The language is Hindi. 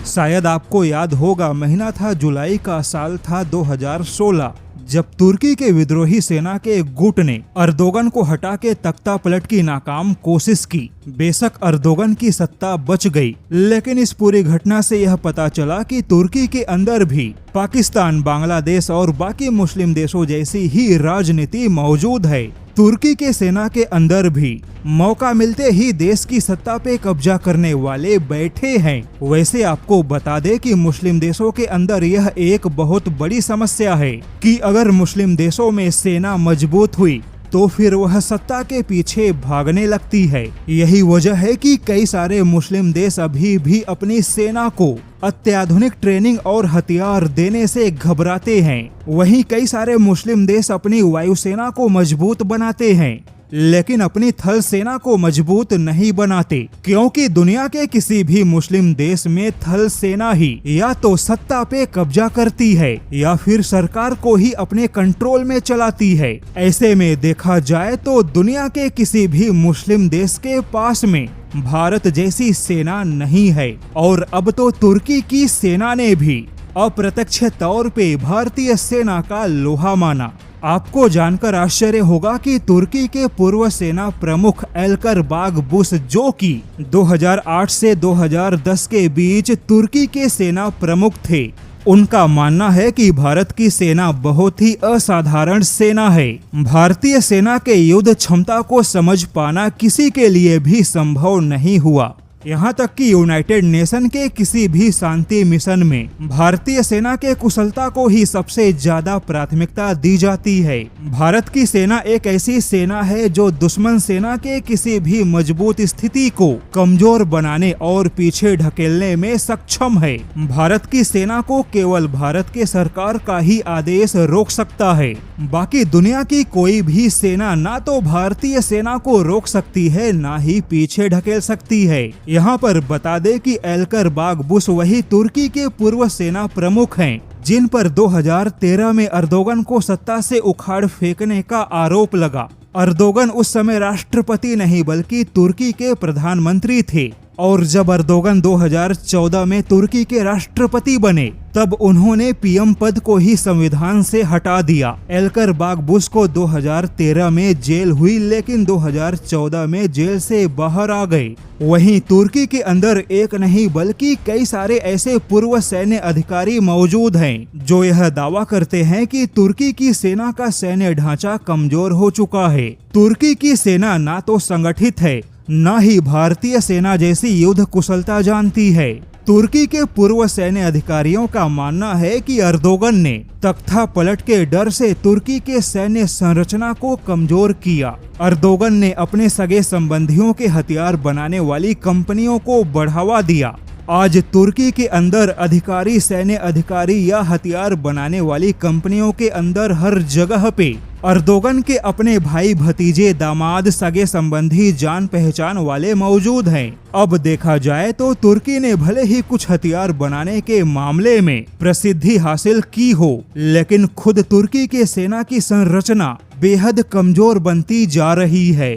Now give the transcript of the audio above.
शायद आपको याद होगा, महीना था जुलाई का, साल था 2016, जब तुर्की के विद्रोही सेना के एक गुट ने अर्दोगन को हटा के तख्ता पलट की नाकाम कोशिश की। बेशक अर्दोगन की सत्ता बच गई, लेकिन इस पूरी घटना से यह पता चला कि तुर्की के अंदर भी पाकिस्तान, बांग्लादेश और बाकी मुस्लिम देशों जैसी ही राजनीति मौजूद है। तुर्की के सेना के अंदर भी मौका मिलते ही देश की सत्ता पे कब्जा करने वाले बैठे हैं। वैसे आपको बता दे कि मुस्लिम देशों के अंदर यह एक बहुत बड़ी समस्या है कि अगर मुस्लिम देशों में सेना मजबूत हुई तो फिर वह सत्ता के पीछे भागने लगती है। यही वजह है कि कई सारे मुस्लिम देश अभी भी अपनी सेना को अत्याधुनिक ट्रेनिंग और हथियार देने से घबराते हैं। वहीं कई सारे मुस्लिम देश अपनी वायुसेना को मजबूत बनाते हैं, लेकिन अपनी थल सेना को मजबूत नहीं बनाते, क्योंकि दुनिया के किसी भी मुस्लिम देश में थल सेना ही या तो सत्ता पे कब्जा करती है या फिर सरकार को ही अपने कंट्रोल में चलाती है। ऐसे में देखा जाए तो दुनिया के किसी भी मुस्लिम देश के पास में भारत जैसी सेना नहीं है। और अब तो तुर्की की सेना ने भी अप्रत्यक्ष तौर पे भारतीय सेना का लोहा माना। आपको जानकर आश्चर्य होगा कि तुर्की के पूर्व सेना प्रमुख एल्कर बागबुस, जो कि 2008 से 2010 के बीच तुर्की के सेना प्रमुख थे, उनका मानना है कि भारत की सेना बहुत ही असाधारण सेना है। भारतीय सेना के युद्ध क्षमता को समझ पाना किसी के लिए भी संभव नहीं हुआ। यहाँ तक कि यूनाइटेड नेशन के किसी भी शांति मिशन में भारतीय सेना के कुशलता को ही सबसे ज्यादा प्राथमिकता दी जाती है। भारत की सेना एक ऐसी सेना है जो दुश्मन सेना के किसी भी मजबूत स्थिति को कमजोर बनाने और पीछे ढकेलने में सक्षम है। भारत की सेना को केवल भारत के सरकार का ही आदेश रोक सकता है। बाकी दुनिया की कोई भी सेना ना तो भारतीय सेना को रोक सकती है, ना ही पीछे ढकेल सकती है। यहाँ पर बता दे कि एल्कर बागबुस वही तुर्की के पूर्व सेना प्रमुख हैं जिन पर 2013 में अर्दोगन को सत्ता से उखाड़ फेंकने का आरोप लगा। अर्दोगन उस समय राष्ट्रपति नहीं बल्कि तुर्की के प्रधानमंत्री थे, और जब अर्दोगन 2014 में तुर्की के राष्ट्रपति बने तब उन्होंने पीएम पद को ही संविधान से हटा दिया। एल्कर बागबुस को 2013 में जेल हुई, लेकिन 2014 में जेल से बाहर आ गए। वहीं तुर्की के अंदर एक नहीं बल्कि कई सारे ऐसे पूर्व सैन्य अधिकारी मौजूद हैं जो यह दावा करते हैं कि तुर्की की सेना का सैन्य ढांचा कमजोर हो चुका है। तुर्की की सेना ना तो संगठित है, न ही भारतीय सेना जैसी युद्ध कुशलता जानती है। तुर्की के पूर्व सैन्य अधिकारियों का मानना है कि अर्दोगन ने तख्ता पलट के डर से तुर्की के सैन्य संरचना को कमजोर किया। अर्दोगन ने अपने सगे संबंधियों के हथियार बनाने वाली कंपनियों को बढ़ावा दिया। आज तुर्की के अंदर अधिकारी, सैन्य अधिकारी या हथियार बनाने वाली कंपनियों के अंदर हर जगह पे अर्दोगन के अपने भाई, भतीजे, दामाद, सगे संबंधी, जान पहचान वाले मौजूद हैं। अब देखा जाए तो तुर्की ने भले ही कुछ हथियार बनाने के मामले में प्रसिद्धि हासिल की हो, लेकिन खुद तुर्की के सेना की संरचना बेहद कमजोर बनती जा रही है।